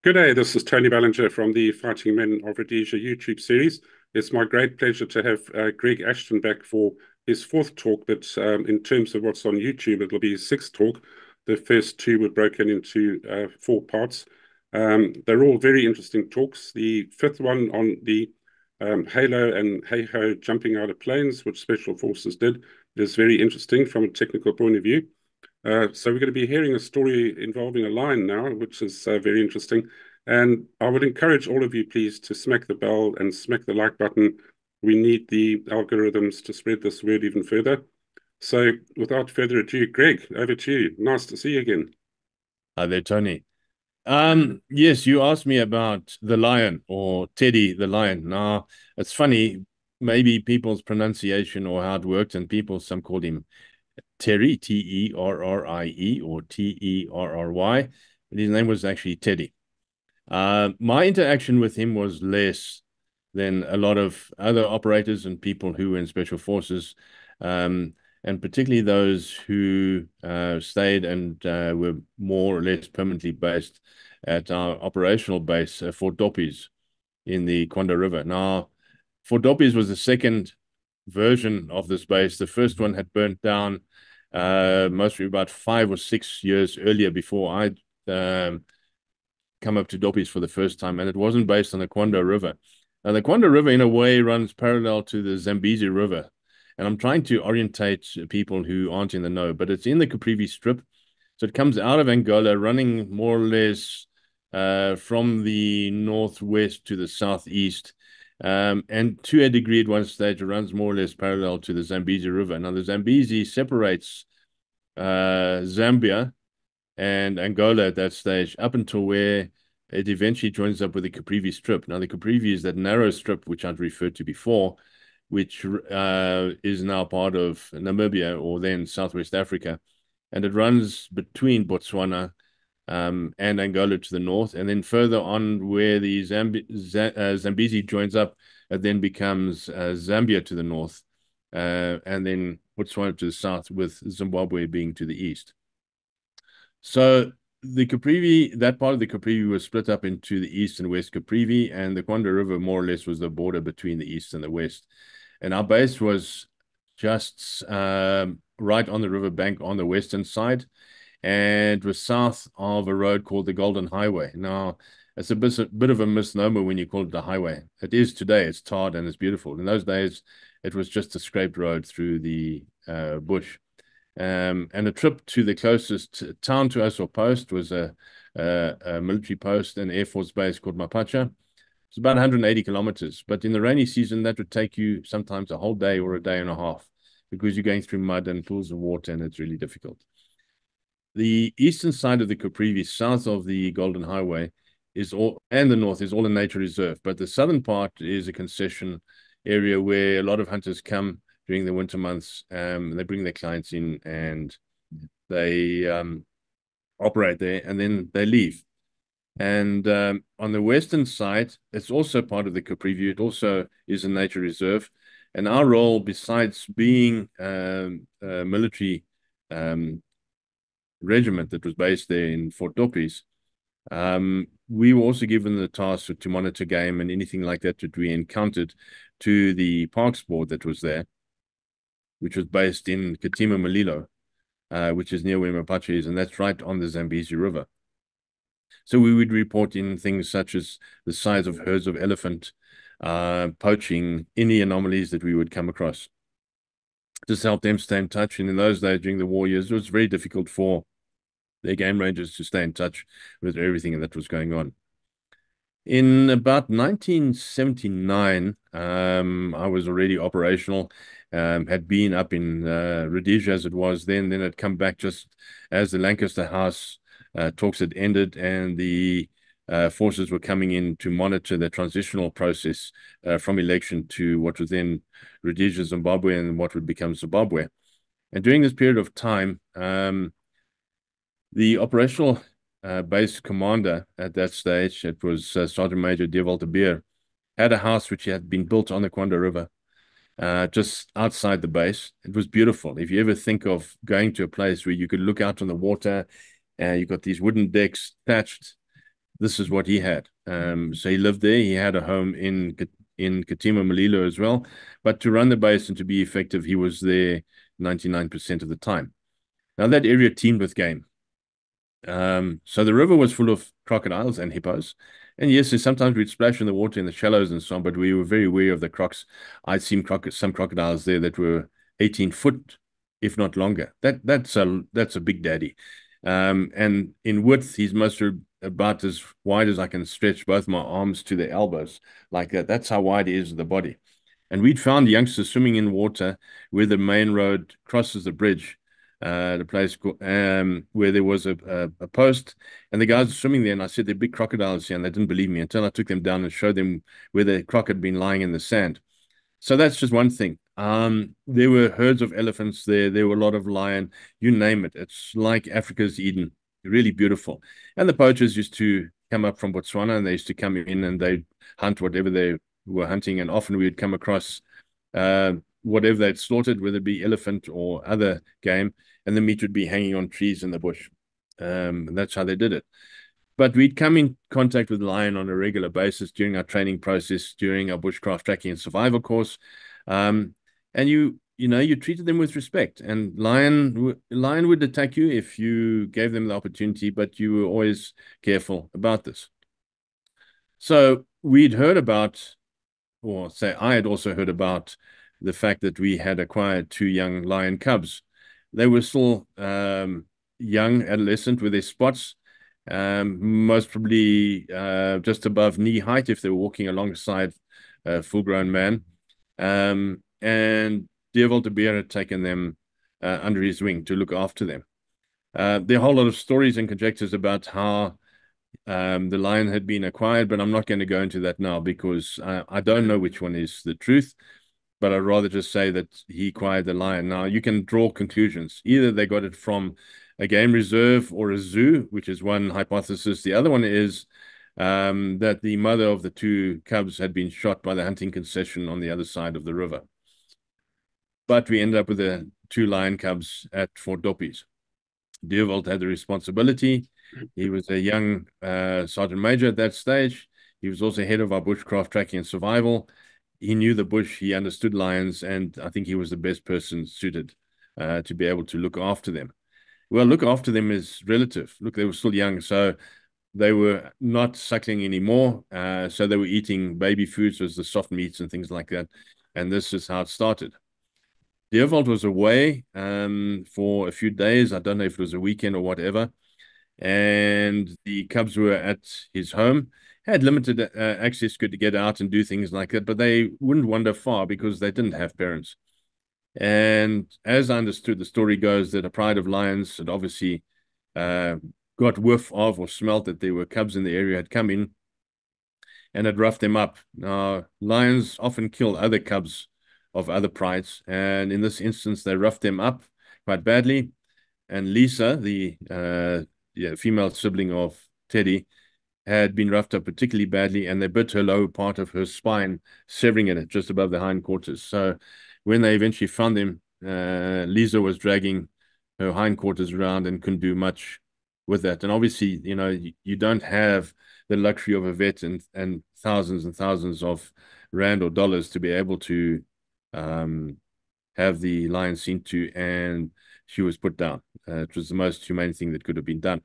Good day, this is Tony Ballinger from the Fighting Men of Rhodesia YouTube series. It's my great pleasure to have Greg Ashton back for his fourth talk, but in terms of what's on YouTube, it'll be his sixth talk. The first two were broken into four parts. They're all very interesting talks. The fifth one on the Halo and Hey-Ho jumping out of planes, which Special Forces did, is very interesting from a technical point of view. So we're going to be hearing a story involving a lion now, which is very interesting. And I would encourage all of you, please, to smack the bell and smack the like button. We need the algorithms to spread this word even further. So without further ado, Greg, over to you. Nice to see you again. Hi there, Tony. Yes, you asked me about the lion or Teddy the lion. Now, it's funny, maybe people's pronunciation or how it worked, and some called him Terry, Terrie, or Terry, but his name was actually Teddy. My interaction with him was less than a lot of other operators and people who were in special forces, um, and particularly those who stayed and were more or less permanently based at our operational base, Fort Doppies in the Quando River. Now, Fort Doppies was the second version of this base. The first one had burnt down mostly about 5 or 6 years earlier before I'd come up to Doppies for the first time, and it wasn't based on the Quando River. Now, the Quando River, in a way, runs parallel to the Zambezi River, and I'm trying to orientate people who aren't in the know, but it's in the Caprivi Strip. So it comes out of Angola, running more or less from the northwest to the southeast. And to a degree, at one stage, it runs more or less parallel to the Zambezi River. Now, the Zambezi separates Zambia and Angola at that stage up until where it eventually joins up with the Caprivi Strip. Now, the Caprivi is that narrow strip which I'd referred to before, which is now part of Namibia or then Southwest Africa. And it runs between Botswana and Angola to the north. And then further on where the Zambezi joins up, it then becomes Zambia to the north, and then Botswana to the south, with Zimbabwe being to the east. So the Caprivi, that part of the Caprivi was split up into the east and west Caprivi, and the Quando River more or less was the border between the east and the west. And our base was just right on the river bank on the western side, and it was south of a road called the Golden Highway. Now, it's a bit of a misnomer when you call it the highway. It is today. It's tarred and it's beautiful. In those days, it was just a scraped road through the bush. And a trip to the closest town to us or post was a military post, an Air Force base called Mapacha. It's about 180 kilometers, but in the rainy season, that would take you sometimes a whole day or a day and a half because you're going through mud and pools of water, and it's really difficult. The eastern side of the Caprivi, south of the Golden Highway, is all, and the north is all a nature reserve, but the southern part is a concession area where a lot of hunters come during the winter months. They bring their clients in and they operate there, and then they leave. And on the western side, it's also part of the Caprivi. It also is a nature reserve. And our role, besides being a military regiment that was based there in Fort Doppies, we were also given the task to monitor game and anything like that we encountered to the parks board that was there, which was based in Katima Malilo, which is near where Mapache is, and that's right on the Zambezi River. So we would report in things such as the size of herds of elephant, poaching, any anomalies that we would come across. Just help them stay in touch. And in those days, during the war years, it was very difficult for their game rangers to stay in touch with everything that was going on. In about 1979, I was already operational, had been up in Rhodesia as it was then. Then I'd come back just as the Lancaster House talks had ended, and the forces were coming in to monitor the transitional process from election to what was then Rhodesia, Zimbabwe, and what would become Zimbabwe. And during this period of time, the operational base commander at that stage, it was Sergeant Major Dewald de Beer, had a house which had been built on the Quando River, just outside the base. It was beautiful. If you ever think of going to a place where you could look out on the water, you've got these wooden decks thatched, this is what he had. So he lived there. He had a home in Katima Malilo as well. But to run the base and to be effective, he was there 99% of the time. Now that area teemed with game. So the river was full of crocodiles and hippos. And yes, sometimes we'd splash in the water in the shallows and so on, but we were very aware of the crocs. I'd seen some crocodiles there that were 18 foot, if not longer. That's a big daddy. And in width, he's most about as wide as I can stretch both my arms to the elbows, like that. That's how wide he is of the body. And we'd found youngsters swimming in water where the main road crosses the bridge, the place where there was a post, and the guys were swimming there. And I said, "There are big crocodiles here," and they didn't believe me until I took them down and showed them where the croc had been lying in the sand. So that's just one thing. There were herds of elephants there. There were a lot of lion. You name it. It's like Africa's Eden. Really beautiful. And the poachers used to come up from Botswana, and they used to come in and they'd hunt whatever they were hunting. And often we would come across whatever they'd slaughtered, whether it be elephant or other game, and the meat would be hanging on trees in the bush. And that's how they did it. But we'd come in contact with lion on a regular basis during our training process, during our bushcraft tracking and survival course. And you treated them with respect. And lion would attack you if you gave them the opportunity, but you were always careful about this. So we'd heard about, or say I had also heard about the fact that we had acquired two young lion cubs. They were still young, adolescent with their spots, most probably just above knee height if they were walking alongside a full-grown man. And Dewald de Beer had taken them under his wing to look after them. There are a whole lot of stories and conjectures about how the lion had been acquired, but I'm not going to go into that now because I don't know which one is the truth, but I'd rather just say that he acquired the lion. Now, you can draw conclusions. Either they got it from a game reserve or a zoo, which is one hypothesis. The other one is that the mother of the two cubs had been shot by the hunting concession on the other side of the river. But we ended up with the two lion cubs at Fort Doppies. Dewald had the responsibility. He was a young sergeant major at that stage. He was also head of our bushcraft tracking and survival. He knew the bush, he understood lions, and I think he was the best person suited to be able to look after them. Well, look after them is relative. Look, they were still young, so they were not suckling anymore. So they were eating baby foods, was the soft meats and things like that. And this is how it started. Dewald was away for a few days. I don't know if it was a weekend or whatever. And the cubs were at his home, had limited access, could get out and do things like that, but they wouldn't wander far because they didn't have parents. And as I understood, the story goes that a pride of lions had obviously got whiff of or smelt that there were cubs in the area, had come in and had roughed them up. Now, lions often kill other cubs of other prides, and in this instance, they roughed them up quite badly. And Lisa, the female sibling of Teddy, had been roughed up particularly badly, and they bit her lower part of her spine, severing it just above the hindquarters. So when they eventually found them, Lisa was dragging her hindquarters around and couldn't do much with that. And obviously, you don't have the luxury of a vet and thousands of rand or dollars to be able to have the lion seen to, and she was put down. It was the most humane thing that could have been done.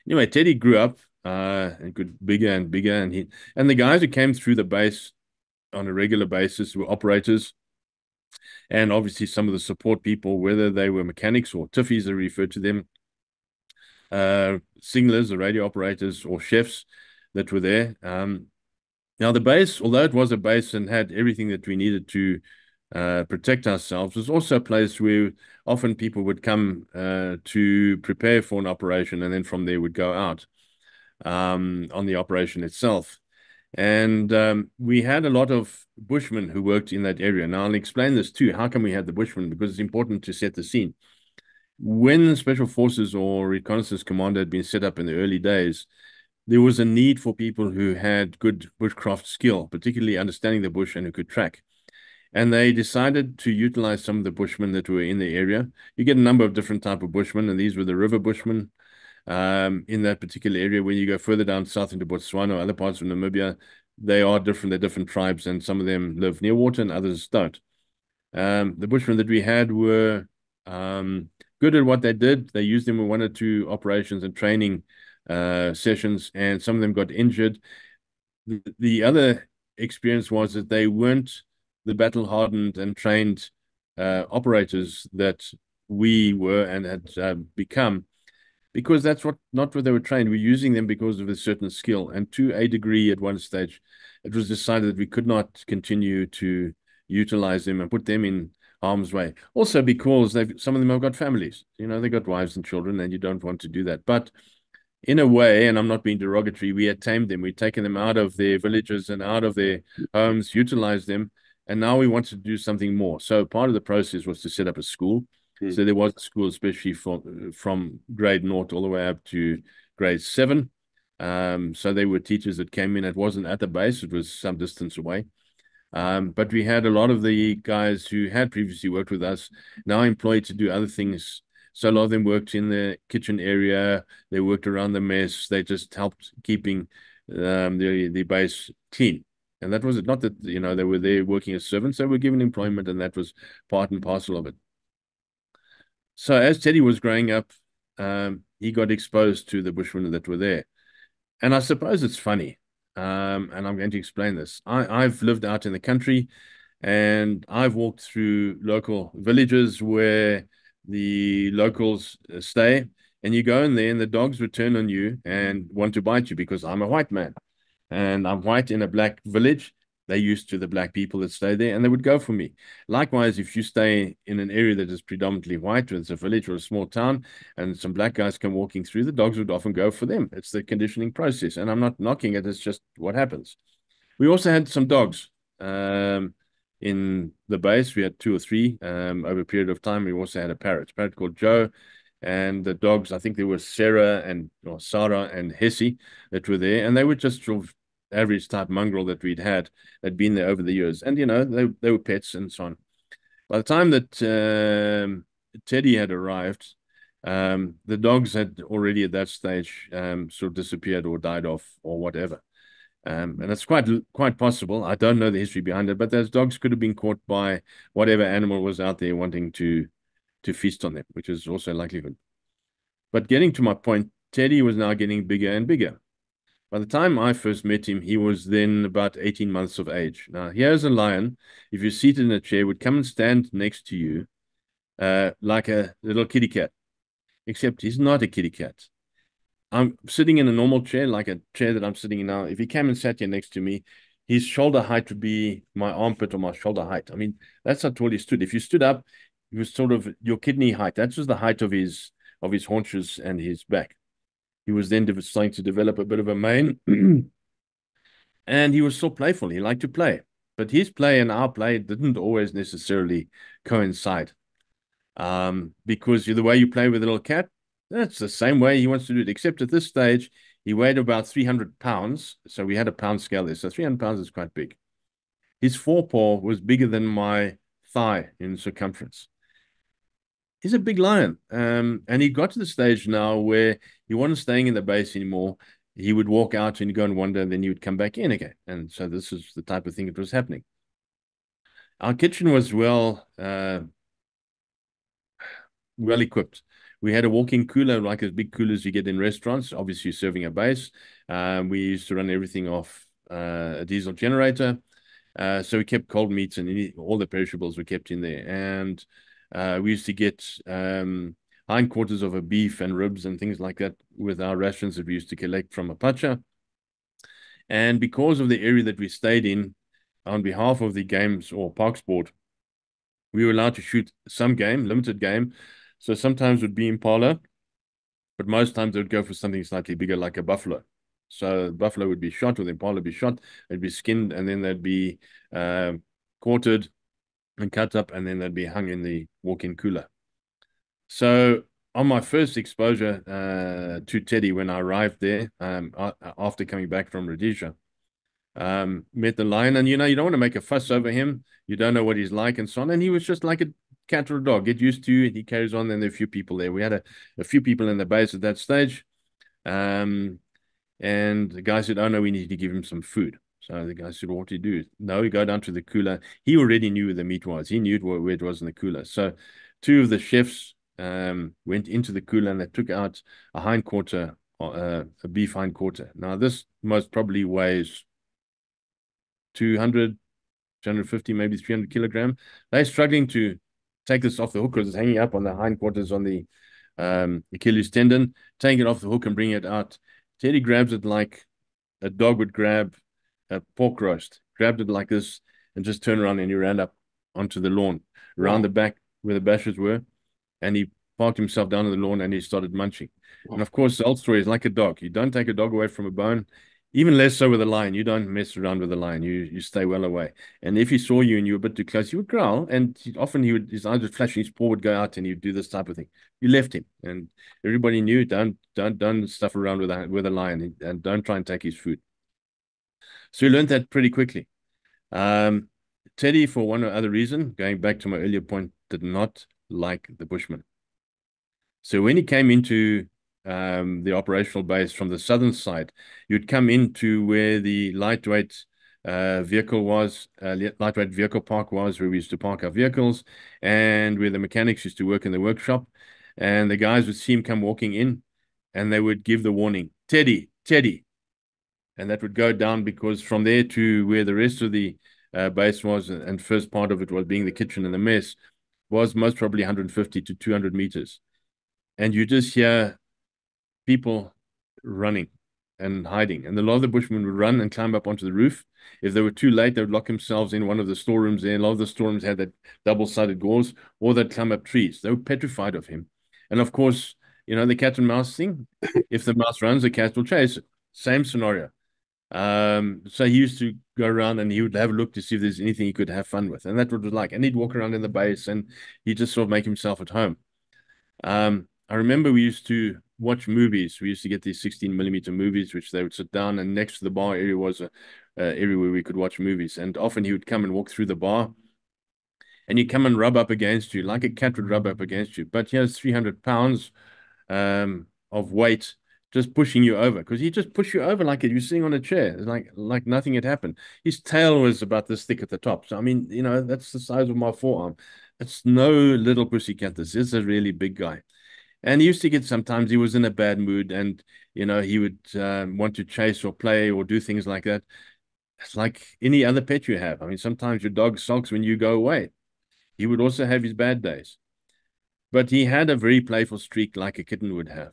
Anyway, Teddy grew up and got bigger and bigger, and the guys who came through the base on a regular basis were operators, and obviously some of the support people, whether they were mechanics or tiffies, they referred to them, signalers, the radio operators, or chefs that were there. Now, the base, although it was a base and had everything that we needed to protect ourselves, was also a place where often people would come to prepare for an operation, and then from there would go out on the operation itself. And we had a lot of bushmen who worked in that area. Now, I'll explain this too. How come we had the bushmen? Because it's important to set the scene. When the Special Forces or Reconnaissance Command had been set up in the early days, there was a need for people who had good bushcraft skill, particularly understanding the bush and who could track. And they decided to utilize some of the bushmen that were in the area. You get a number of different type of bushmen, and these were the river bushmen. in that particular area. When you go further down south into Botswana or other parts of Namibia, they are different. They're different tribes, and some of them live near water and others don't. The Bushmen that we had were good at what they did. They used them in one or two operations and training sessions, and some of them got injured. The other experience was that they weren't the battle hardened and trained operators that we were and had become, because that's not what they were trained. We're using them because of a certain skill, and to a degree at one stage it was decided that we could not continue to utilize them and put them in harm's way, also because some of them have got families, they got wives and children, and you don't want to do that. But in a way, and I'm not being derogatory, we had tamed them. We'd taken them out of their villages and out of their homes, utilized them, and now we wanted to do something more. So part of the process was to set up a school. So there was a school, especially from grade 0 all the way up to grade 7. So they were teachers that came in. It wasn't at the base; it was some distance away. But we had a lot of the guys who had previously worked with us now employed to do other things. So a lot of them worked in the kitchen area. They worked around the mess. They just helped keeping the base clean. And that was it. Not that, they were there working as servants. They were given employment, and that was part and parcel of it. So as Teddy was growing up, he got exposed to the Bushmen that were there. And I suppose it's funny, and I'm going to explain this. I've lived out in the country, and I've walked through local villages where the locals stay, and you go in there and the dogs return on you and want to bite you because I'm a white man and I'm white in a black village. They're used to the black people that stay there, and they would go for me. Likewise, if you stay in an area that is predominantly white, whether it's a village or a small town, and some black guys come walking through, the dogs would often go for them. It's the conditioning process, and I'm not knocking it. It's just what happens. We also had some dogs in the base. We had 2 or 3 over a period of time. We also had a parrot called Joe. And the dogs, I think there were Sarah and Hesse that were there, and they were just sort of average type mongrel that we'd had that'd been there over the years, and they were pets and so on. By the time that Teddy had arrived, the dogs had already at that stage sort of disappeared or died off or whatever. And it's quite possible. I don't know the history behind it, but those dogs could have been caught by whatever animal was out there wanting to feast on them, which is also a likelihood. But getting to my point, Teddy was now getting bigger and bigger. By the time I first met him, he was then about 18 months of age. Now, here's a lion, if you're seated in a chair, would come and stand next to you like a little kitty cat, except he's not a kitty cat. I'm sitting in a normal chair, like a chair that I'm sitting in now. If he came and sat here next to me, his shoulder height would be my armpit or my shoulder height. I mean, that's how tall he stood. If you stood up, he was sort of your kidney height. That was the height of his haunches and his back. He was then starting to develop a bit of a mane, and he was so playful. He liked to play, but his play and our play didn't always necessarily coincide. Because the way you play with a little cat, that's the same way he wants to do it, except at this stage, he weighed about 300 pounds. So we had a pound scale there. So 300 pounds is quite big. His forepaw was bigger than my thigh in circumference. He's a big lion. And he got to the stage now where he wasn't staying in the base anymore. He would walk out and go and wander, and then he would come back in again. And so this is the type of thing that was happening. Our kitchen was well equipped. We had a walk-in cooler, like as big coolers you get in restaurants, obviously serving a base. We used to run everything off a diesel generator. So we kept cold meats, and all the perishables were kept in there. And we used to get hindquarters of a beef and ribs and things like that with our rations that we used to collect from a pacha. And because of the area that we stayed in, on behalf of the games or parks board, we were allowed to shoot some game, limited game. So sometimes it would be impala, but most times they would go for something slightly bigger, like a buffalo. So the buffalo would be shot, or the impala would be shot, they'd be skinned, and then they'd be quartered and cut up, and then they'd be hung in the walk-in cooler. So on my first exposure to Teddy when I arrived there, after coming back from Rhodesia, met the lion, and you don't want to make a fuss over him. You don't know what he's like and so on. And he was just like a cat or a dog. Get used to it. He carries on. Then there are a few people there. We had a few people in the base at that stage. And the guy said, "Oh no, we need to give him some food." So the guy said, "What do you do?" No, we go down to the cooler. He already knew where the meat was. He knew where it was in the cooler. So two of the chefs went into the cooler and they took out a hindquarter, a beef hindquarter. Now this most probably weighs 200, 250, maybe 300 kilogram. They're struggling to take this off the hook because it's hanging up on the hindquarters on the Achilles tendon, taking it off the hook and bringing it out. Teddy grabs it like a dog would grab a pork roast, grabbed it like this and just turned around and he ran up onto the lawn, around Wow. the back where the bashes were, and he parked himself down on the lawn and he started munching. And Wow. of course, the old story is like a dog. You don't take a dog away from a bone, even less so with a lion. You don't mess around with a lion. You stay well away. And if he saw you and you were a bit too close, he would growl. And often his eyes would flash and his paw would go out and he'd do this type of thing. You left him, and everybody knew don't stuff around with a lion and don't try and take his food. So we learned that pretty quickly. Um, Teddy, for one or other reason, going back to my earlier point, did not like the Bushmen. So when he came into the operational base from the southern side, you'd come into where the lightweight lightweight vehicle park was, where we used to park our vehicles, and where the mechanics used to work in the workshop. And the guys would see him come walking in, and they would give the warning, "Teddy, Teddy," and that would go down because from there to where the rest of the base was, and first part of it was being the kitchen and the mess, was most probably 150 to 200 meters. And you just hear people running and hiding. And a lot of the bushmen would run and climb up onto the roof. If they were too late, they would lock themselves in one of the storerooms there. A lot of the storerooms had that double-sided doors, or they'd climb up trees. They were petrified of him. And of course, the cat and mouse thing. If the mouse runs, the cat will chase it. Same scenario. So he used to go around and he would have a look to see if there's anything he could have fun with. And that's what it was like. And he'd walk around in the base and he'd just sort of make himself at home. I remember we used to watch movies. We used to get these 16 millimeter movies, which they would sit down, and next to the bar area was a area where we could watch movies. And often he would come and walk through the bar, and he'd come and rub up against you like a cat would rub up against you. But he has 300 pounds of weight just pushing you over because he just pushed you over like you're sitting on a chair. It's like nothing had happened. His tail was about this thick at the top. So, I mean, that's the size of my forearm. It's no little pussycat. This is a really big guy. And he used to get sometimes he was in a bad mood and, he would want to chase or play or do things like that. It's like any other pet you have. I mean, sometimes your dog sulks when you go away. He would also have his bad days. But he had a very playful streak like a kitten would have.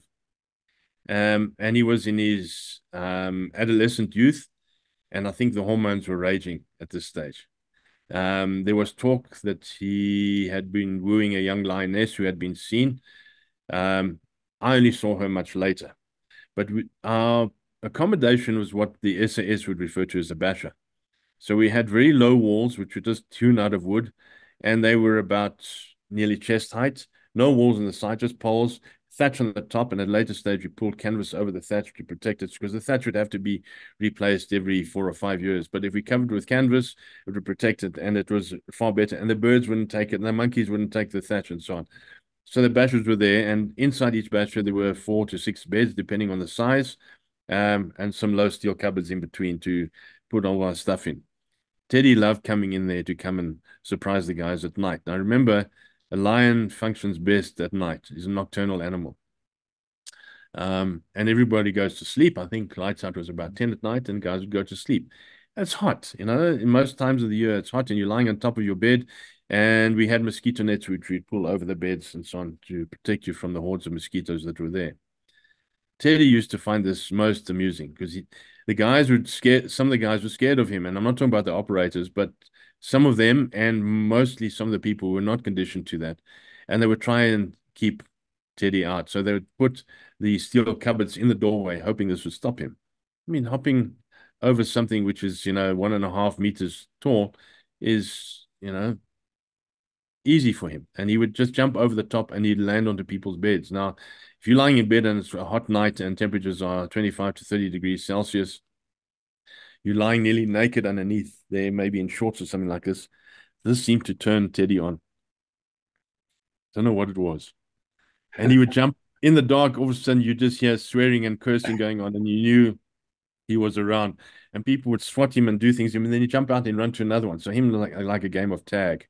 And he was in his adolescent youth. And I think the hormones were raging at this stage. There was talk that he had been wooing a young lioness who had been seen. I only saw her much later. But our accommodation was what the SAS would refer to as a basher. So we had very low walls, which were just hewn out of wood, and they were about nearly chest height. No walls on the side, just poles, thatch on the top, and at a later stage we pulled canvas over the thatch to protect it because the thatch would have to be replaced every 4 or 5 years. But if we covered it with canvas, it would protect it, and it was far better. And the birds wouldn't take it, and the monkeys wouldn't take the thatch, and so on. So the bashers were there, and inside each basher there were 4 to 6 beds, depending on the size, and some low steel cupboards in between to put all our stuff in. Teddy loved coming in there to come and surprise the guys at night. Now remember, a lion functions best at night. He's a nocturnal animal. And everybody goes to sleep. I think lights out was about 10 at night, and guys would go to sleep. It's hot, in most times of the year, it's hot, and you're lying on top of your bed. And we had mosquito nets which we'd pull over the beds and so on to protect you from the hordes of mosquitoes that were there. Teddy used to find this most amusing because the guys would scare some of the guys were scared of him, and I'm not talking about the operators, but some of them and mostly some of the people were not conditioned to that, and they would try and keep Teddy out. So they would put the steel cupboards in the doorway, hoping this would stop him. I mean, hopping over something which is 1.5 meters tall is easy for him, and he would just jump over the top and he'd land onto people's beds. Now, if you're lying in bed and it's a hot night and temperatures are 25 to 30 degrees Celsius, you're lying nearly naked underneath there, maybe in shorts or something like this. This seemed to turn Teddy on. Don't know what it was. And in the dark, all of a sudden you just hear swearing and cursing going on, and you knew he was around. And people would swat him and do things to him, and then you jump out and run to another one. So him like a game of tag,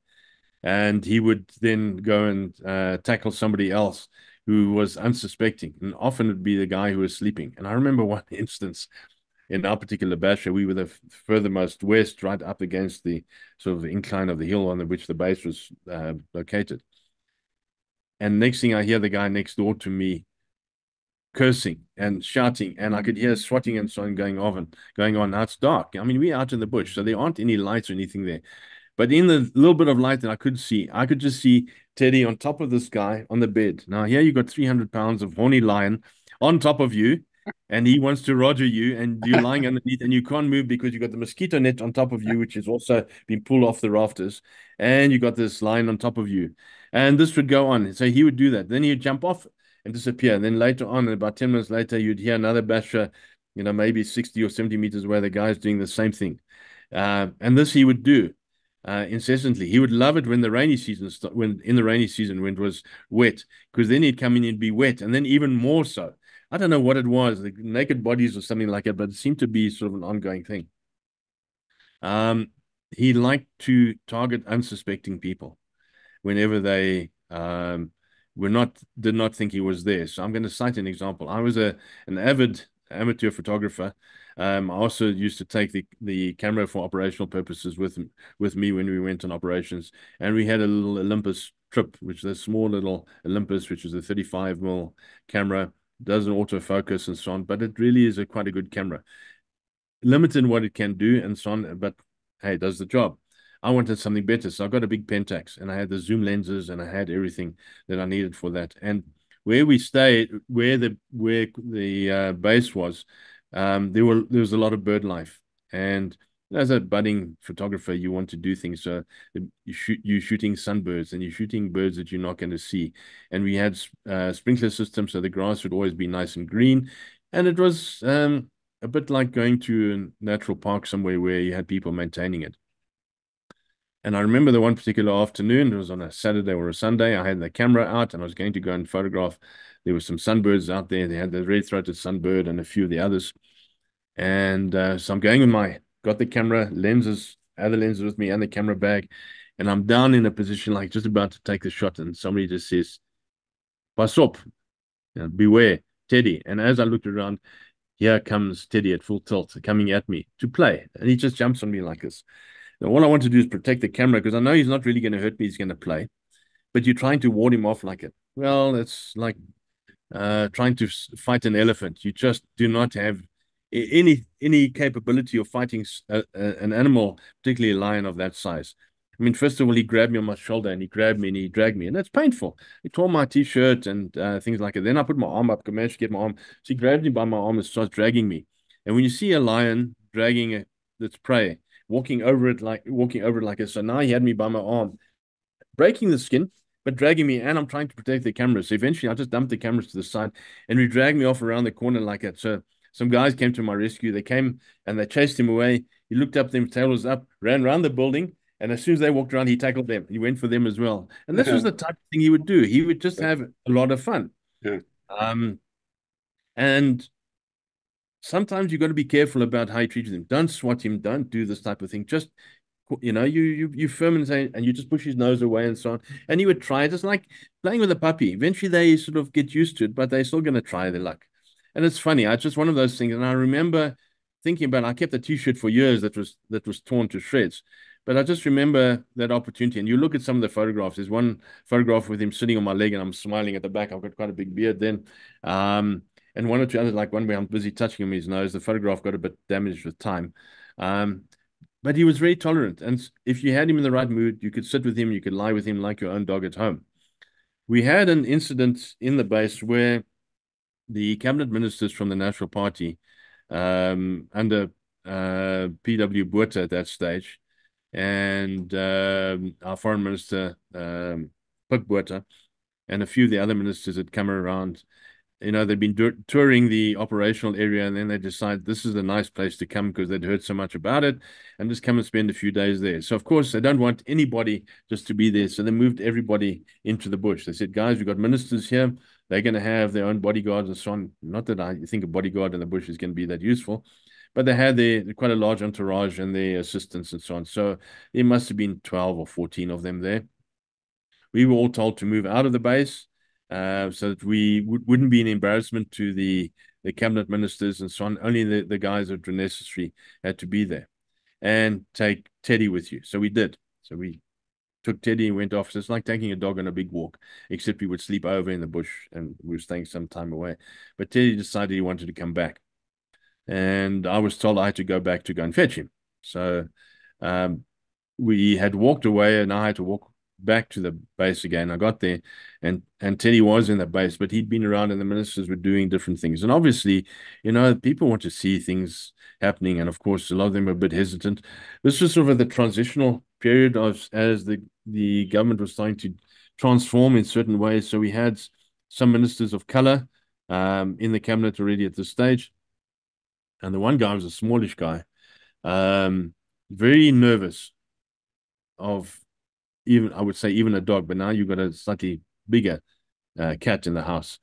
and he would then go and tackle somebody else who was unsuspecting, and often it'd be the guy who was sleeping. And I remember one instance in our particular basher, we were the furthermost west, right up against the sort of incline of the hill on which the base was located. And next thing I hear the guy next door to me cursing and shouting, and I could hear swatting and so on going on. Now it's dark. I mean, we're out in the bush, so there aren't any lights or anything there. But in the little bit of light that I could see, I could just see Teddy on top of this guy on the bed. Now, here you got 300 pounds of horny lion on top of you, and he wants to roger you, and you're lying underneath, and you can't move because you got the mosquito net on top of you, which has also been pulled off the rafters, and you got this lion on top of you. And this would go on. So he would do that. Then he'd jump off and disappear. And then later on, about 10 minutes later, you'd hear another basher, maybe 60 or 70 meters away, the guy's doing the same thing. And this he would do incessantly. He would love it when the rainy season when it was wet, because then he'd come in and be wet, and then even more so. I don't know what it was, the naked bodies or something like that, but it seemed to be sort of an ongoing thing. He liked to target unsuspecting people whenever they did not think he was there. So I'm going to cite an example. I was an avid amateur photographer. I also used to take the camera for operational purposes with me when we went on operations, and we had a little Olympus trip, which is a small little Olympus, which is a 35mm camera, doesn't autofocus and so on, but it really is quite a good camera. Limited in what it can do and so on, but hey, it does the job. I wanted something better, so I got a big Pentax, and I had the zoom lenses, and I had everything that I needed for that. And where we stayed, where the base was, there was a lot of bird life. And as a budding photographer, you want to do things. So you're shooting sunbirds, and you're shooting birds that you're not going to see. And we had sprinkler systems, so the grass would always be nice and green. And it was a bit like going to a natural park somewhere where you had people maintaining it. And I remember the one particular afternoon, it was on a Saturday or a Sunday, I had the camera out and I was going to go and photograph. There were some sunbirds out there. They had the red-throated sunbird and a few of the others. And so I'm going with got the camera, other lenses with me and the camera bag. And I'm down in a position like just about to take the shot. And somebody just says, "Pass up, beware, Teddy." And as I looked around, here comes Teddy at full tilt coming at me to play. And he just jumps on me like this. Now, all I want to do is protect the camera because I know he's not really going to hurt me. He's going to play. But you're trying to ward him off like it. Well, it's like trying to fight an elephant. You just do not have any capability of fighting an animal, particularly a lion of that size. I mean, first of all, he grabbed me on my shoulder and he grabbed me and he dragged me, and that's painful. He tore my t-shirt and things like that. Then I put my arm up, managed to get my arm. So he grabbed me by my arm and starts dragging me. And when you see a lion dragging its prey, walking over it like this, so now he had me by my arm, breaking the skin, but dragging me, and I'm trying to protect the camera. So eventually I just dumped the cameras to the side and he dragged me off around the corner like that. So some guys came to my rescue. They came and they chased him away. He looked up, their tail was up, ran around the building, and as soon as they walked around, he tackled them. He went for them as well. And this was the type of thing he would do. He would just have a lot of fun. Yeah. And sometimes you've got to be careful about how you treat him. Don't swat him. Don't do this type of thing. Just, you firm and say, and you just push his nose away and so on. And he would try it. It's like playing with a puppy. Eventually they sort of get used to it, but they're still going to try their luck. And it's funny. It's just one of those things. And I remember thinking about, I kept a t-shirt for years that was torn to shreds. But I just remember that opportunity. And you look at some of the photographs. There's one photograph with him sitting on my leg and I'm smiling at the back. I've got quite a big beard then. And one or two others, like one where I'm busy touching him his nose. The photograph got a bit damaged with time. But he was very tolerant. And if you had him in the right mood, you could sit with him, you could lie with him like your own dog at home. We had an incident in the base where the cabinet ministers from the National Party, under P.W. Botha at that stage, and our foreign minister, Pik Botha, and a few of the other ministers had come around. they'd been touring the operational area, and then they decided this is a nice place to come because they'd heard so much about it, and just come and spend a few days there. So, of course, they don't want anybody just to be there. So they moved everybody into the bush. They said, guys, we've got ministers here. They're going to have their own bodyguards and so on. Not that I think a bodyguard in the bush is going to be that useful, but they had quite a large entourage and their assistants and so on. So there must have been 12 or 14 of them there. We were all told to move out of the base so that we wouldn't be an embarrassment to the cabinet ministers and so on. Only the guys that were necessary had to be there, and take Teddy with you. So we did. So we took Teddy and went off. So it's like taking a dog on a big walk, except we would sleep over in the bush and we were staying some time away. But Teddy decided he wanted to come back. And I was told I had to go back to go and fetch him. So we had walked away, and I had to walk back to the base again. I got there, and Teddy was in the base, but he'd been around, and the ministers were doing different things. And obviously, people want to see things happening, and of course, a lot of them were a bit hesitant. This was sort of the transitional period as the government was starting to transform in certain ways. So we had some ministers of color in the cabinet already at this stage, and the one guy was a smallish guy, very nervous of I would say even a dog, but now you've got a slightly bigger cat in the house.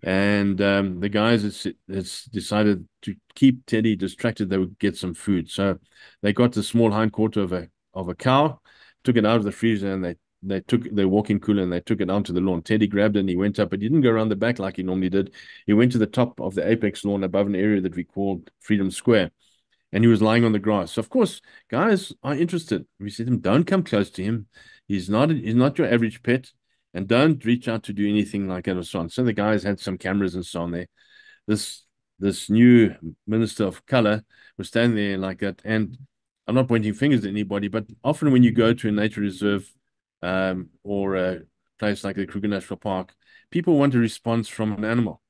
And the guys has decided to keep Teddy distracted. They would get some food. So they got the small hindquarter of a cow, took it out of the freezer, and they took their walk-in cooler and they took it onto the lawn. Teddy grabbed it and he went up, but he didn't go around the back like he normally did. He went to the top of the apex lawn above an area that we called Freedom Square. And he was lying on the grass. So, of course, guys are interested. We said to him, don't come close to him. He's not your average pet, and don't reach out to do anything like that or so on. So the guys had some cameras and so on there. This new minister of color was standing there like that. And I'm not pointing fingers at anybody, but often when you go to a nature reserve or a place like the Kruger National Park, people want a response from an animal.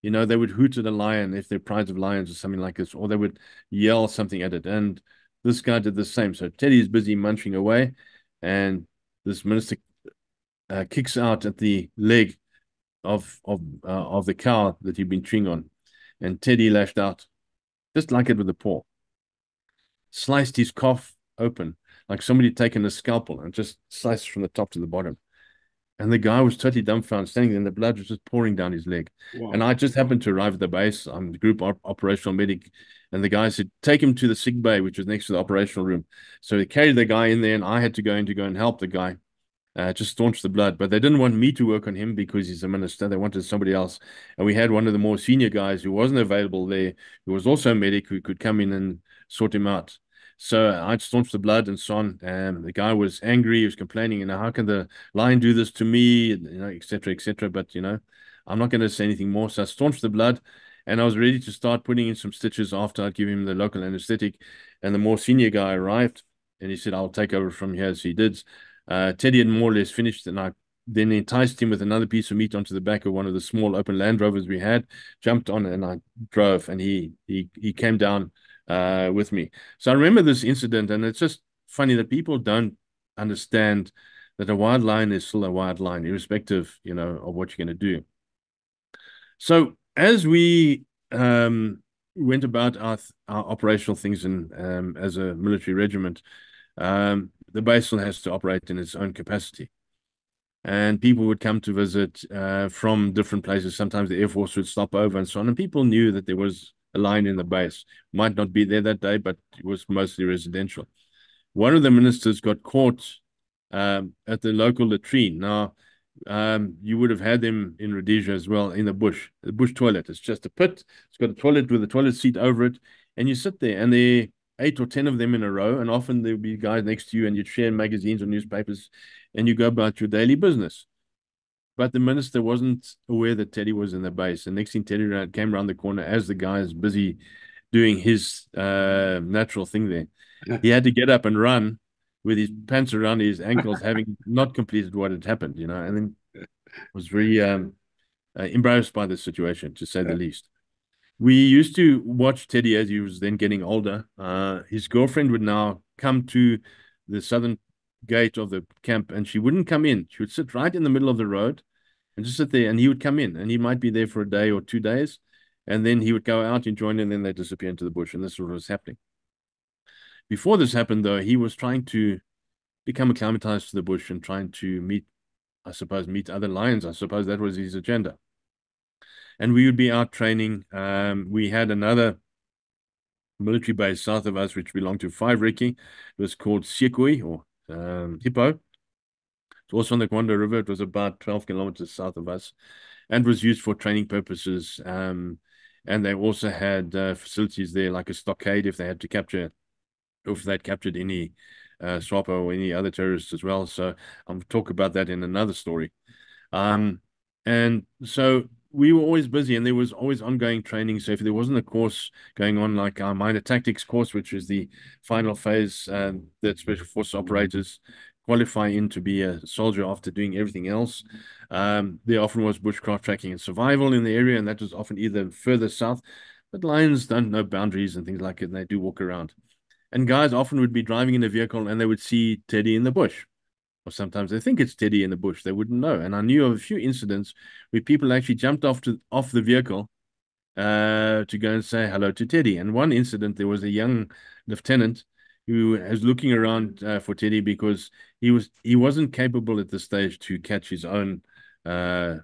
They would hoot at a lion if they're prides of lions or something like this, or they would yell something at it. And this guy did the same. So Teddy is busy munching away, and this minister kicks out at the leg of the cow that he'd been chewing on, and Teddy lashed out, just like it with a paw, sliced his calf open like somebody had taken a scalpel and just sliced from the top to the bottom. And the guy was totally dumbfounded, standing there, and the blood was just pouring down his leg. Wow. And I just happened to arrive at the base. I'm the group operational medic. And the guy said, take him to the sick bay, which was next to the operational room. So he carried the guy in there, and I had to go and help the guy, just staunch the blood. But they didn't want me to work on him because he's a minister. They wanted somebody else. And we had one of the more senior guys who wasn't available there, who was also a medic, who could come in and sort him out. So I'd staunched the blood and so on. And the guy was angry. He was complaining, how can the lion do this to me, et cetera, et cetera. But, I'm not going to say anything more. So I staunched the blood, and I was ready to start putting in some stitches after I'd give him the local anesthetic. And the more senior guy arrived, and he said, I'll take over from here. So he did. Teddy had more or less finished, and I then enticed him with another piece of meat onto the back of one of the small open Land Rovers we had, jumped on, and I drove, and he came down with me. So I remember this incident, and it's just funny that people don't understand that a wild lion is still a wild lion, irrespective, of what you're going to do. So as we went about our operational things and as a military regiment, the base still has to operate in its own capacity. And people would come to visit from different places. Sometimes the Air Force would stop over and so on. And people knew that there was a lion in the base. Might not be there that day, but it was mostly residential. One of the ministers got caught at the local latrine. Now, you would have had them in Rhodesia as well, in the bush toilet. It's just a pit. It's got a toilet with a toilet seat over it. And you sit there, and there are 8 or 10 of them in a row. And often there would be guys next to you, and you'd share magazines or newspapers, and you go about your daily business. But the minister wasn't aware that Teddy was in the base. And next thing, Teddy came around the corner as the guy is busy doing his natural thing there. He had to get up and run with his pants around his ankles, having not completed what had happened, and then was very embarrassed by the situation, to say the least. We used to watch Teddy as he was then getting older. His girlfriend would now come to the southern gate of the camp, and she wouldn't come in. She would sit right in the middle of the road, and just sit there. And he would come in, and he might be there for a day or 2 days, and then he would go out and join, and then they disappear into the bush. And this is what was happening. Before this happened, though, he was trying to become acclimatized to the bush and trying to meet, I suppose, meet other lions. I suppose that was his agenda. And we would be out training. We had another military base south of us, which belonged to 5 Riki. It was called Sekui, or Hippo. It's also on the Kwanda River. It was about 12 kilometers south of us and was used for training purposes. And they also had facilities there, like a stockade if they had to capture, if they'd captured any SWAPO or any other terrorists as well. So I'll talk about that in another story. And so we were always busy, and there was always ongoing training. So if there wasn't a course going on, like our minor tactics course, which is the final phase that special forces operators qualify in to be a soldier after doing everything else, there often was bushcraft tracking and survival in the area, and that was often either further south. But lions don't know boundaries and things like it, and they do walk around. And guys often would be driving in a vehicle and they would see Teddy in the bush. Or sometimes they think it's Teddy in the bush. They wouldn't know. And I knew of a few incidents where people actually jumped off the vehicle to go and say hello to Teddy. And one incident, there was a young lieutenant who was looking around for Teddy because he wasn't capable at this stage to catch his own uh,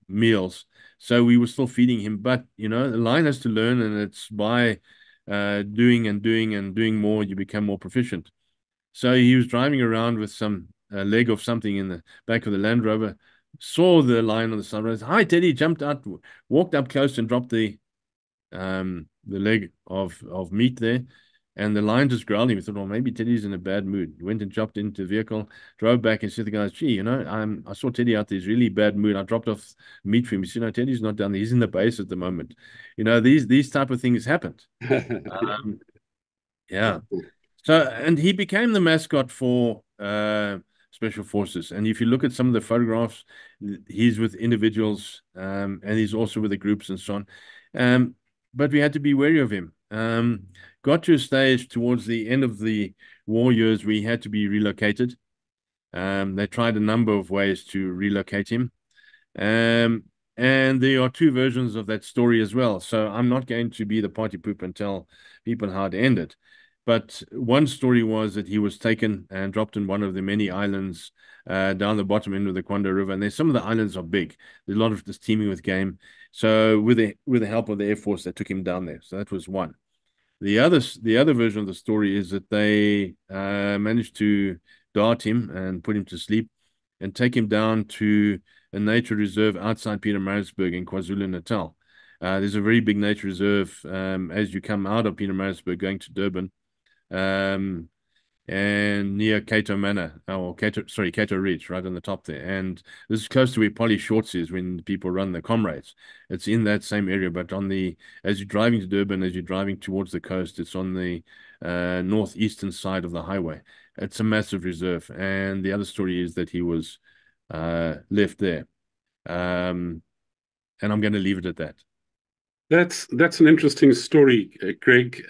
meals. So we were still feeding him. But, the lion has to learn, and it's by doing and doing and doing more, you become more proficient. So he was driving around with some leg of something in the back of the Land Rover, saw the lion on the side. Hi, Teddy, jumped out, walked up close and dropped the leg of meat there. And the lion just growling. We thought, well, maybe Teddy's in a bad mood. He went and jumped into the vehicle, drove back, and said to the guys, gee, I saw Teddy out there. He's really bad mood. I dropped off meat for him. He said, no, Teddy's not down there. He's in the base at the moment. These type of things happened. Yeah. So, and he became the mascot for special forces. And if you look at some of the photographs, he's with individuals, and he's also with the groups and so on. But we had to be wary of him. Got to a stage towards the end of the war years where he had to be relocated. They tried a number of ways to relocate him. Um, and there are 2 versions of that story as well. So I'm not going to be the party poop and tell people how it ended. But one story was that he was taken and dropped in one of the many islands down the bottom end of the Kwanda River. And some of the islands are big. There's a lot of this teeming with game. So with the help of the Air Force, they took him down there. So that was one. The other version of the story is that they managed to dart him and put him to sleep and take him down to a nature reserve outside Pietermaritzburg in KwaZulu-Natal. There's a very big nature reserve as you come out of Pietermaritzburg going to Durban, and near Cato Manor, or Cato Ridge, right on the top there. And this is close to where Polly Shorts is when people run the comrades. It's in that same area, but as you're driving to Durban, as you're driving towards the coast, it's on the northeastern side of the highway. It's a massive reserve. And the other story is that he was left there. And I'm going to leave it at that. That's an interesting story, Greg.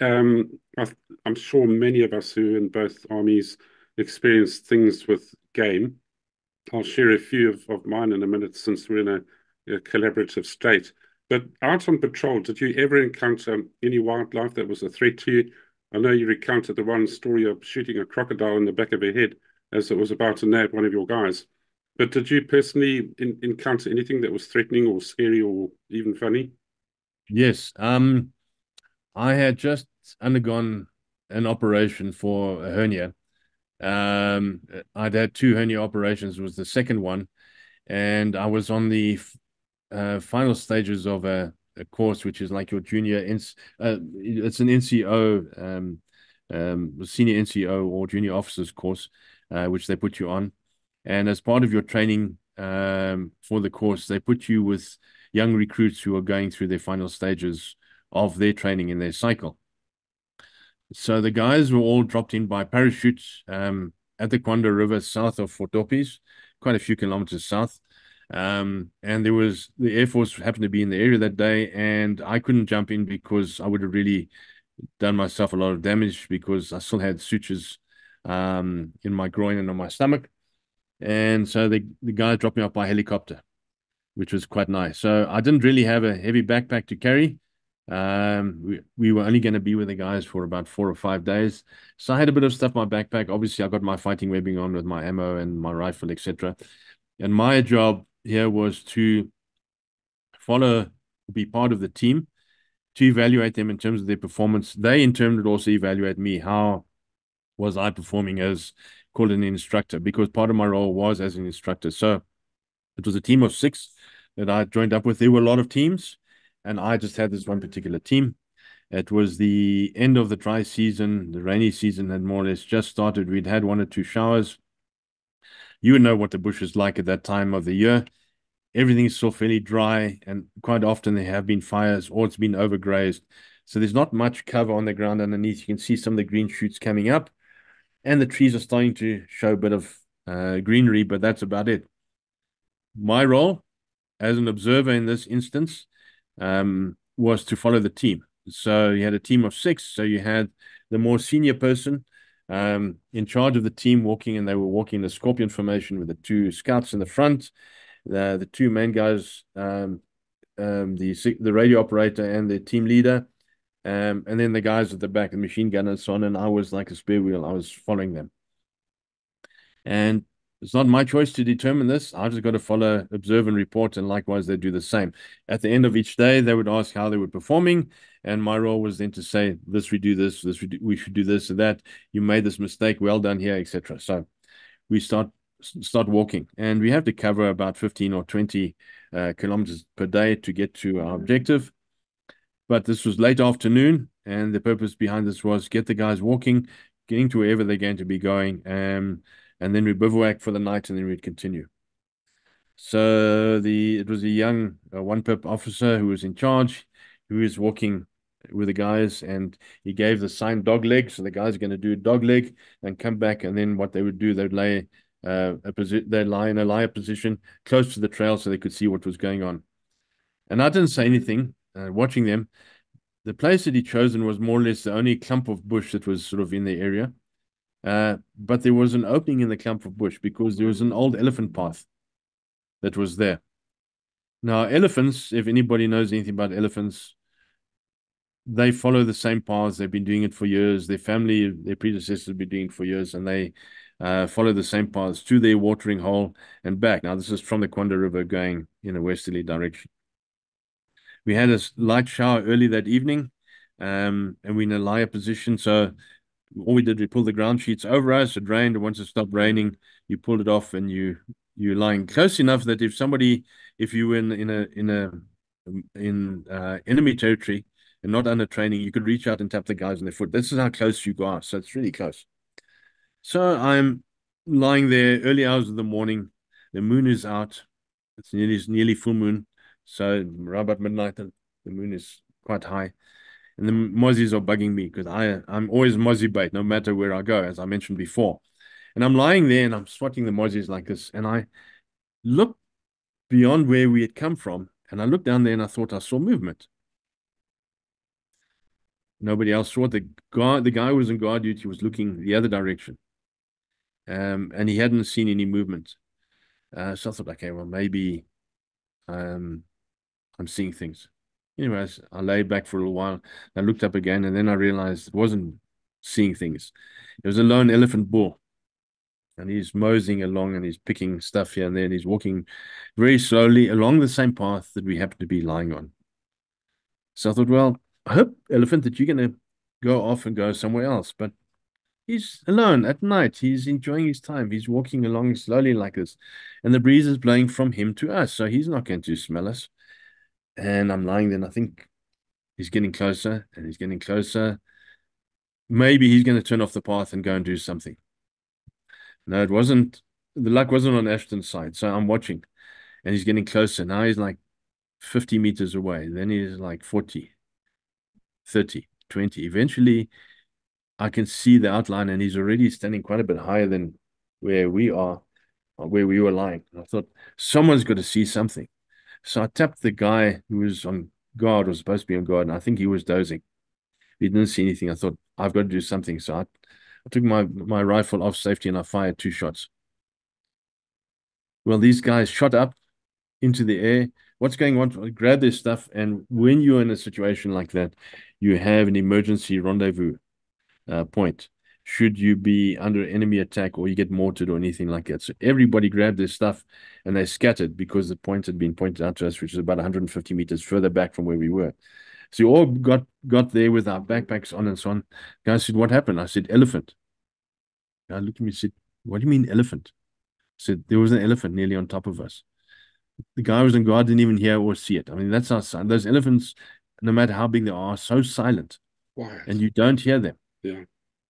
I'm sure many of us who are in both armies experience things with game. I'll share a few of mine in a minute since we're in a collaborative state. But out on patrol, did you ever encounter any wildlife that was a threat to you? I know you recounted the one story of shooting a crocodile in the back of the head as it was about to nab one of your guys. But did you personally encounter anything that was threatening or scary or even funny? Yes. I had just undergone an operation for a hernia. I'd had 2 hernia operations. It was the second one, and I was on the final stages of a course, which is like your junior. It's an NCO, senior NCO or junior officers course, which they put you on. And as part of your training for the course, they put you with young recruits who are going through their final stages of their training in their cycle. So the guys were all dropped in by parachute at the Kwanda River south of Fort Oppies, quite a few kilometers south. And the Air Force happened to be in the area that day, and I couldn't jump in because I would have really done myself a lot of damage because I still had sutures in my groin and on my stomach. And so the guy dropped me off by helicopter. which was quite nice. So I didn't really have a heavy backpack to carry. We were only going to be with the guys for about 4 or 5 days. So I had a bit of stuff in my backpack. Obviously, I got my fighting webbing on with my ammo and my rifle, etc. And my job here was to be part of the team, to evaluate them in terms of their performance. They, in turn, would also evaluate me. How was I performing as called an instructor? Because part of my role was as an instructor. So it was a team of 6 that I joined up with. There were a lot of teams, and I just had this one particular team. It was the end of the dry season. The rainy season had more or less just started. We'd had 1 or 2 showers. You would know what the bush is like at that time of the year. Everything's still fairly dry, and quite often there have been fires or it's been overgrazed. So there's not much cover on the ground underneath. You can see some of the green shoots coming up, and the trees are starting to show a bit of greenery, but that's about it. My role as an observer in this instance was to follow the team. So you had a team of 6. So you had the more senior person in charge of the team walking, and they were walking the scorpion formation with the 2 scouts in the front, the 2 main guys, the radio operator and the team leader, and then the guys at the back, the machine gunner and so on. And I was like a spare wheel. I was following them. And it's not my choice to determine this. I've just got to follow, observe, and report, and likewise they do the same. At the end of each day, they would ask how they were performing, and my role was then to say, this we do this, we should do this or that. You made this mistake, well done here, etc. So we start walking, and we have to cover about 15 or 20 kilometers per day to get to our objective. But this was late afternoon, and the purpose behind this was get the guys walking, getting to wherever they're going to be going, and then we bivouac for the night, and then we'd continue. So it was a young 1-pip officer who was in charge, who was walking with the guys, and he gave the sign dog leg. So the guys are going to do dog leg and come back, and then what they would do, they'd lie in a lie position close to the trail so they could see what was going on. And I didn't say anything, watching them. The place that he'd chosen was more or less the only clump of bush that was sort of in the area. But there was an opening in the clump of bush because there was an old elephant path that was there. Now, elephants, if anybody knows anything about elephants, they follow the same paths. They've been doing it for years. Their family, their predecessors have been doing it for years, and they follow the same paths to their watering hole and back. Now, this is from the Kwanda River going in a westerly direction. We had a light shower early that evening, and we're in a lie position. So all we did, we pulled the ground sheets over us. It rained, and once it stopped raining, you pulled it off, and you're lying close enough that if you were in enemy territory and not under training, you could reach out and tap the guys on their foot. This is how close you are. So it's really close. So I'm lying there early hours of the morning. The moon is out. It's nearly full moon. So around about midnight, the moon is quite high. And the mozzies are bugging me because I'm always mozzie bait, no matter where I go, as I mentioned before. And I'm lying there and I'm swatting the mozzies like this. And I look beyond where we had come from. And I looked down there and I thought I saw movement. Nobody else saw it. The guy who was on guard duty was looking the other direction. And he hadn't seen any movement. So I thought, okay, well, maybe I'm seeing things. Anyways, I lay back for a little while. I looked up again, and then I realized it wasn't seeing things. It was a lone elephant bull. And he's moseying along, and he's picking stuff here and there, and he's walking very slowly along the same path that we happen to be lying on. So I thought, well, I hope, elephant, that you're going to go off and go somewhere else. But he's alone at night. He's enjoying his time. He's walking along slowly like this. And the breeze is blowing from him to us, so he's not going to smell us. And I'm lying there, and I think he's getting closer, and he's getting closer. Maybe he's going to turn off the path and go and do something. No, it wasn't. The luck wasn't on Ashton's side. So I'm watching, and he's getting closer. Now he's like 50 meters away. Then he's like 40, 30, 20. Eventually, I can see the outline, and he's already standing quite a bit higher than where we are, or where we were lying. And I thought, someone's got to see something. So I tapped the guy who was on guard, or supposed to be on guard, and I think he was dozing. He didn't see anything. I thought, I've got to do something. So I took my rifle off safety, and I fired 2 shots. Well, these guys shot up into the air. What's going on? Grab their stuff. And when you're in a situation like that, you have an emergency rendezvous point. Should you be under enemy attack or you get mortared or anything like that. So everybody grabbed their stuff and they scattered because the point had been pointed out to us, which is about 150 meters further back from where we were. So we all got there with our backpacks on and so on. The guy said, "What happened?" I said, "Elephant." The guy looked at me and said, "What do you mean elephant?" I said, "There was an elephant nearly on top of us." The guy was in guard, didn't even hear or see it. I mean, that's our those elephants, no matter how big they are so silent and Quiet. you don't hear them. Yeah.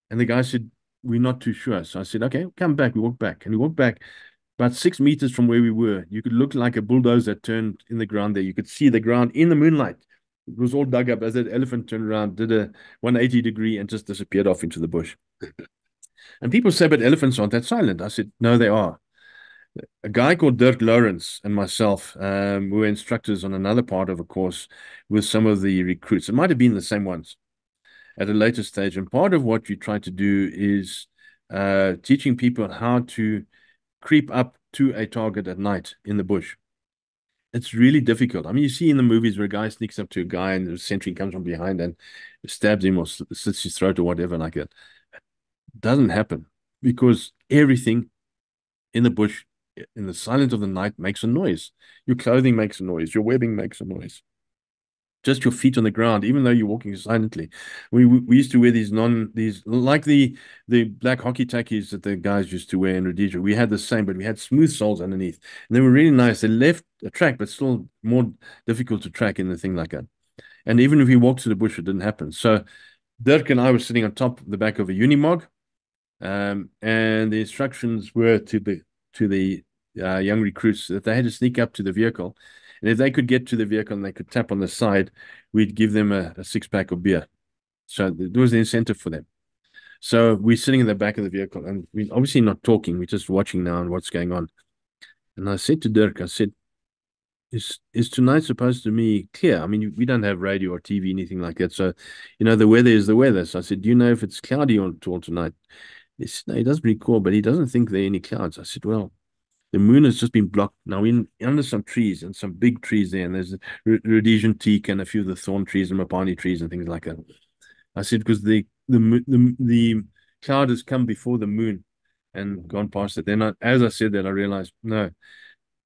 And the guy said, "We're not too sure." So I said, "Okay, come back." We walked back. And we walked back about 6 meters from where we were. You could look like a bulldozer turned in the ground there. You could see the ground in the moonlight. It was all dug up as that elephant turned around, did a 180 degree and just disappeared off into the bush. And people say, "But elephants aren't that silent." I said, "No, they are." A guy called Dirk Lawrence and myself we were instructors on another part of a course with some of the recruits. It might have been the same ones at a later stage. And part of what you try to do is teaching people how to creep up to a target at night in the bush. It's really difficult. I mean, you see in the movies where a guy sneaks up to a guy and the sentry comes from behind and stabs him or slits his throat or whatever like that. It doesn't happen because everything in the bush, in the silence of the night, makes a noise. Your clothing makes a noise. Your webbing makes a noise. Just your feet on the ground, even though you're walking silently. We used to wear these like the black hockey tackies that the guys used to wear in Rhodesia. We had the same, but we had smooth soles underneath, and they were really nice. They left a track, but still more difficult to track in the thing like that. And even if we walked to the bush, it didn't happen. So Dirk and I were sitting on top of the back of a Unimog, and the instructions were to the young recruits that they had to sneak up to the vehicle. And if they could get to the vehicle and they could tap on the side, we'd give them a six-pack of beer. So there was the incentive for them. So we're sitting in the back of the vehicle and we're obviously not talking. We're just watching now and what's going on. And I said to Dirk, I said, is tonight supposed to be clear? I mean, we don't have radio or TV, anything like that. So, the weather is the weather. So I said, do you know if it's cloudy or at all tonight? He said, no, he doesn't recall, but he doesn't think there are any clouds. I said, well, the moon has just been blocked now in under some trees and some big trees there, and there's Rhodesian teak and a few of the thorn trees and mapani trees and things like that. I said because the cloud has come before the moon and gone past it. Then as I said that, I realized no,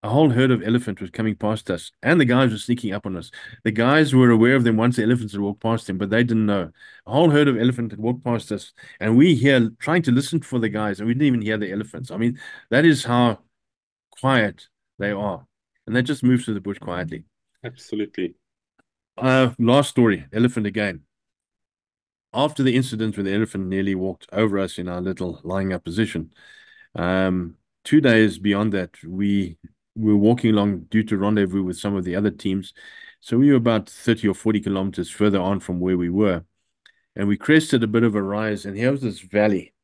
a whole herd of elephant was coming past us, and the guys were sneaking up on us. The guys were aware of them once the elephants had walked past them, but they didn't know. A whole herd of elephant had walked past us, and we here trying to listen for the guys, and we didn't even hear the elephants. I mean, that is how quiet they are. And they just move to the bush quietly. Absolutely. Last story, elephant again. After the incident where the elephant nearly walked over us in our little lying up position, 2 days beyond that, we were walking along due to rendezvous with some of the other teams. So we were about 30 or 40 kilometers further on from where we were. And we crested a bit of a rise, and here was this valley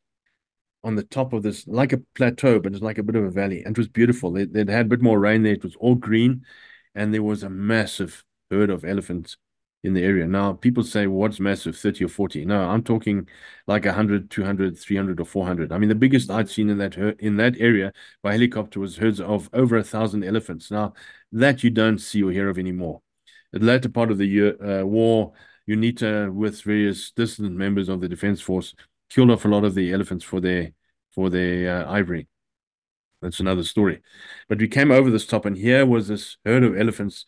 on the top of this, like a plateau, but it's like a bit of a valley. And it was beautiful. They'd had a bit more rain there. It was all green, and there was a massive herd of elephants in the area. Now, people say, well, what's massive, 30 or 40? No, I'm talking like 100, 200, 300, or 400. I mean, the biggest I'd seen in that area by helicopter was herds of over 1,000 elephants. Now, that you don't see or hear of anymore. At the later part of the year, war, UNITA, with various dissident members of the Defense Force, killed off a lot of the elephants for their ivory. That's another story. But we came over this top, and here was this herd of elephants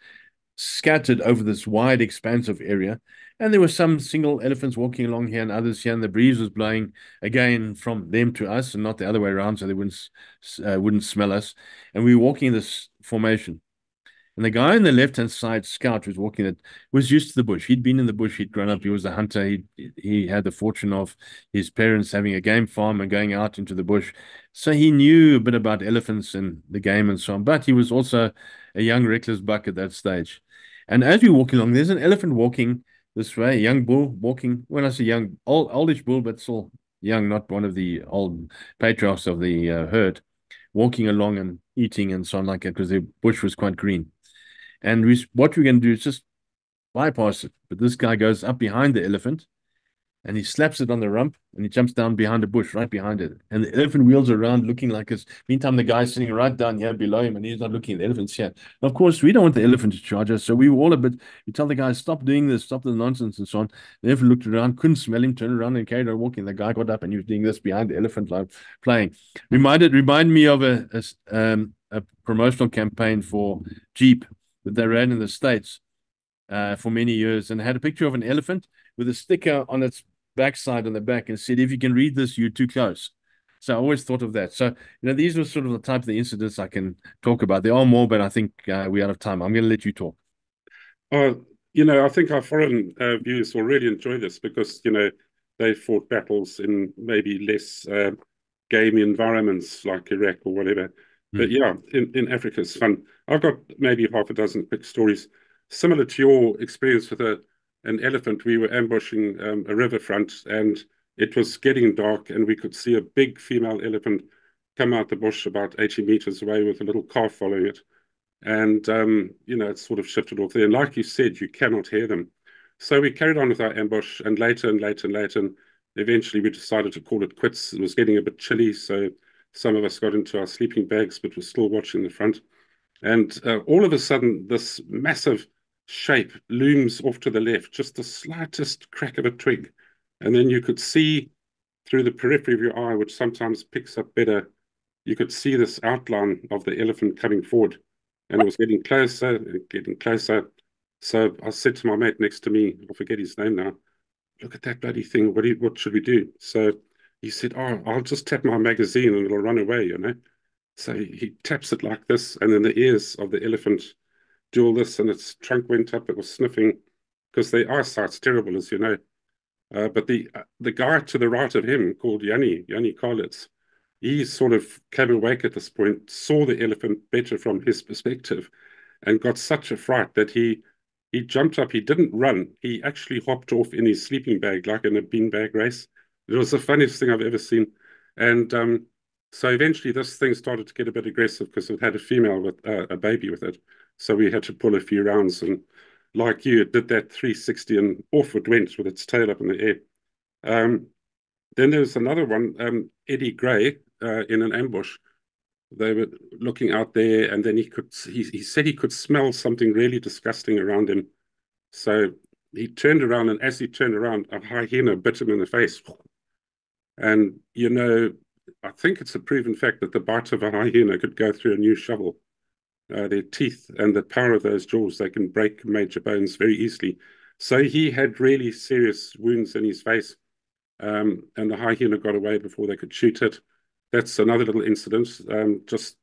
scattered over this wide expanse of area. And there were some single elephants walking along here and others here, and the breeze was blowing again from them to us and not the other way around, so they wouldn't smell us. And we were walking in this formation. And the guy on the left-hand side, Scout, who was walking that, was used to the bush. He'd been in the bush. He'd grown up. He was a hunter. He had the fortune of his parents having a game farm and going out into the bush. So he knew a bit about elephants and the game and so on. But he was also a young, reckless buck at that stage. And as we walk along, there's an elephant walking this way, a young bull walking. When I say young, oldish bull, but still young, not one of the old patriarchs of the herd, walking along and eating and so on like that because the bush was quite green. And what we're going to do is just bypass it. But this guy goes up behind the elephant and he slaps it on the rump and he jumps down behind a bush right behind it. And the elephant wheels around looking like this. Meantime, the guy's sitting right down here below him and he's not looking at the elephant's here. And of course, we don't want the elephant to charge us. So we were all a bit, we tell the guy, stop doing this, stop the nonsense and so on. The elephant looked around, couldn't smell him, turned around and carried on walking. The guy got up and he was doing this behind the elephant like playing. Remind me of a promotional campaign for Jeep that they ran in the States for many years and had a picture of an elephant with a sticker on its backside on the back and said, if you can read this, you're too close. So I always thought of that. So, these were sort of the type of the incidents I can talk about. There are more, but I think we're out of time. I'm going to let you talk. I think our foreign viewers will really enjoy this because, they fought battles in maybe less gamey environments like Iraq or whatever. But yeah, in Africa, it's fun. I've got maybe half a dozen quick stories similar to your experience with an elephant. We were ambushing a riverfront and it was getting dark and we could see a big female elephant come out the bush about 80 meters away with a little calf following it. And, it sort of shifted off there. And like you said, you cannot hear them. So we carried on with our ambush and later and later and later. And eventually we decided to call it quits. It was getting a bit chilly. So some of us got into our sleeping bags, but were still watching the front. And all of a sudden, this massive shape looms off to the left, just the slightest crack of a twig. And then you could see through the periphery of your eye, which sometimes picks up better, you could see this outline of the elephant coming forward. And it was getting closer and getting closer. So I said to my mate next to me, I forget his name now, look at that bloody thing. What should we do? So he said, oh, I'll just tap my magazine and it'll run away. So he taps it like this, and then the ears of the elephant do all this, and its trunk went up. It was sniffing because the eyesight's terrible, as you know. But the guy to the right of him, called Yanni Karlitz, he sort of came awake at this point, saw the elephant better from his perspective, and got such a fright that he jumped up. He didn't run. He actually hopped off in his sleeping bag, like in a beanbag race. It was the funniest thing I've ever seen. And so eventually this thing started to get a bit aggressive because it had a female with a baby with it. So we had to pull a few rounds. And like you, it did that 360 and off it went with its tail up in the air. Then there was another one, Eddie Gray, in an ambush. They were looking out there, and then he said he could smell something really disgusting around him. So he turned around, and as he turned around, a hyena bit him in the face. And, I think it's a proven fact that the bite of a hyena could go through a new shovel. Their teeth and the power of those jaws, they can break major bones very easily. So he had really serious wounds in his face, and the hyena got away before they could shoot it. That's another little incident, just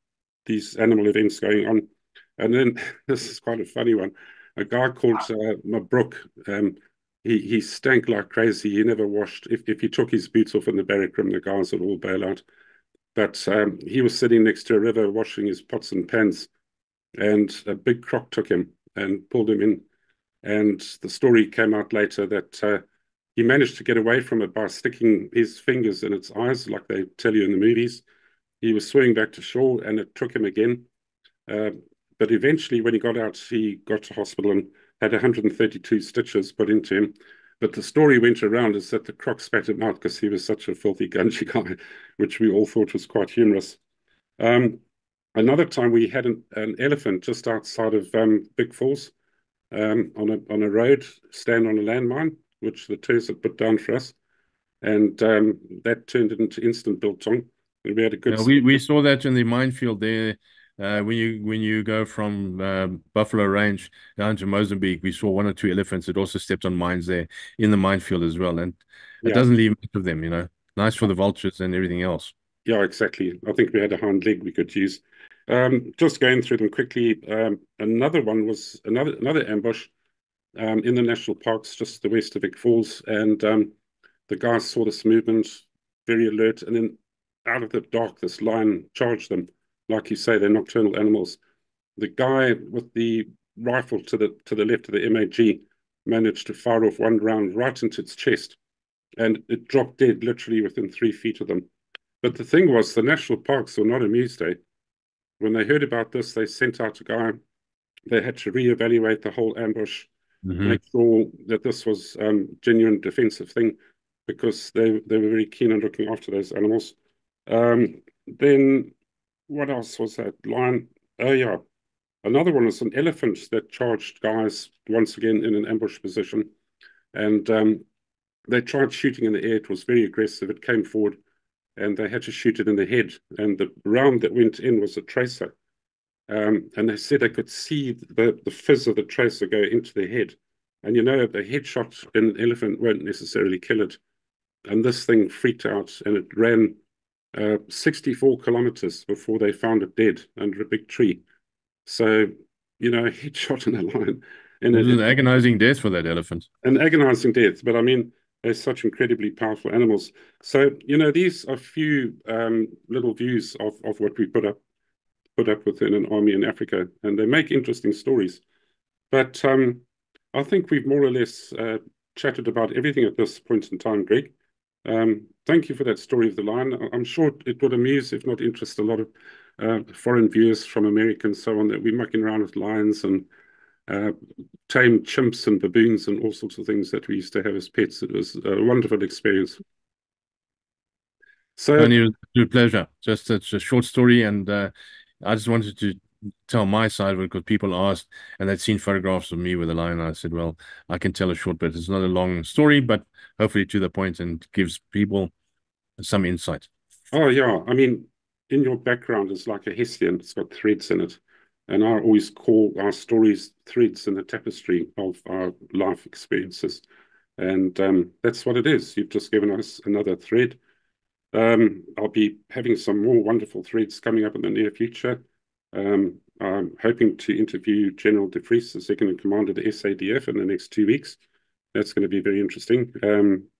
these animal events going on. And then this is quite a funny one. A guy called Mabruk, he stank like crazy. He never washed. If he took his boots off in the barrack room, the guys would all bail out. But he was sitting next to a river washing his pots and pans, and a big croc took him and pulled him in. And the story came out later that he managed to get away from it by sticking his fingers in its eyes, like they tell you in the movies. He was swimming back to shore, and it took him again. But eventually, when he got out, he got to hospital and had 132 stitches put into him. But the story went around is that the croc spat him out because he was such a filthy, gungy guy, which we all thought was quite humorous. Another time we had an elephant just outside of Big Falls on a road, stand on a landmine, which the tourists had put down for us. And that turned it into instant biltong. And we had a good... we saw that in the minefield there. When you go from Buffalo Range down to Mozambique, we saw one or two elephants that also stepped on mines there in the minefield as well. And it doesn't leave much of them, Nice for the vultures and everything else. Yeah, exactly. I think we had a hind leg we could use. Just going through them quickly. Another one was another ambush in the national parks just the west of Big Falls. And the guys saw this movement, very alert. And then out of the dark, this lion charged them. Like you say, they're nocturnal animals. The guy with the rifle to the left of the MAG managed to fire off one round right into its chest, and it dropped dead literally within 3 feet of them. But the thing was, the national parks were not amused, eh? When they heard about this, they sent out a guy. They had to reevaluate the whole ambush, make sure that this was genuine defensive thing. because they were very keen on looking after those animals. Then what else was that? Lion. Oh yeah, another one was an elephant that charged guys once again in an ambush position, and they tried shooting in the air. It was very aggressive. It came forward, and they had to shoot it in the head. And the round that went in was a tracer. And they said they could see the fizz of the tracer go into the head. And you know, the headshot in an elephant won't necessarily kill it. And this thing freaked out, and it ran 64 kilometers before they found it dead under a big tree. So, you know, a headshot in a lion, and It was an agonizing death for that elephant. an agonizing death. But I mean, they're such incredibly powerful animals. So, you know, these are few little views of what we put up within an army in Africa, and they make interesting stories. But I think we've more or less chatted about everything at this point in time, Greg. Thank you for that story of the lion. I'm sure it would amuse, if not interest, a lot of foreign viewers from America and so on, that we're mucking around with lions and uh, tame chimps and baboons and all sorts of things that we used to have as pets. It was a wonderful experience. So, Tony, it was a pleasure. Just it's a short story, and I just wanted to tell my side of it because people asked and they'd seen photographs of me with a lion. I said, well, I can tell a short bit. It's not a long story, but hopefully to the point and gives people some insight. oh yeah, I mean, in your background is like a hessian. It's got threads in it. And I always call our stories threads in the tapestry of our life experiences. And that's what it is. You've just given us another thread. I'll be having some more wonderful threads coming up in the near future. I'm hoping to interview General De Vries, the second in command of the SADF, in the next 2 weeks. That's going to be very interesting,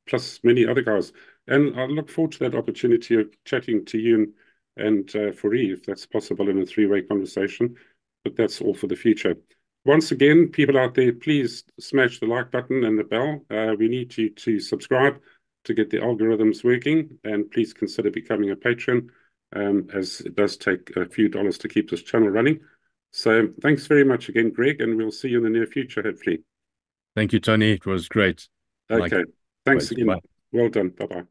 plus many other guys. And I look forward to that opportunity of chatting to you and Fourie, if that's possible, in a three-way conversation. But that's all for the future. Once again, people out there, please smash the like button and the bell. We need you to subscribe to get the algorithms working, and please consider becoming a patron, as it does take a few dollars to keep this channel running. So thanks very much again, Greg, and we'll see you in the near future, hopefully. Thank you, Tony. It was great. Like Okay. it. Thanks again. Bye. Well done. Bye-bye.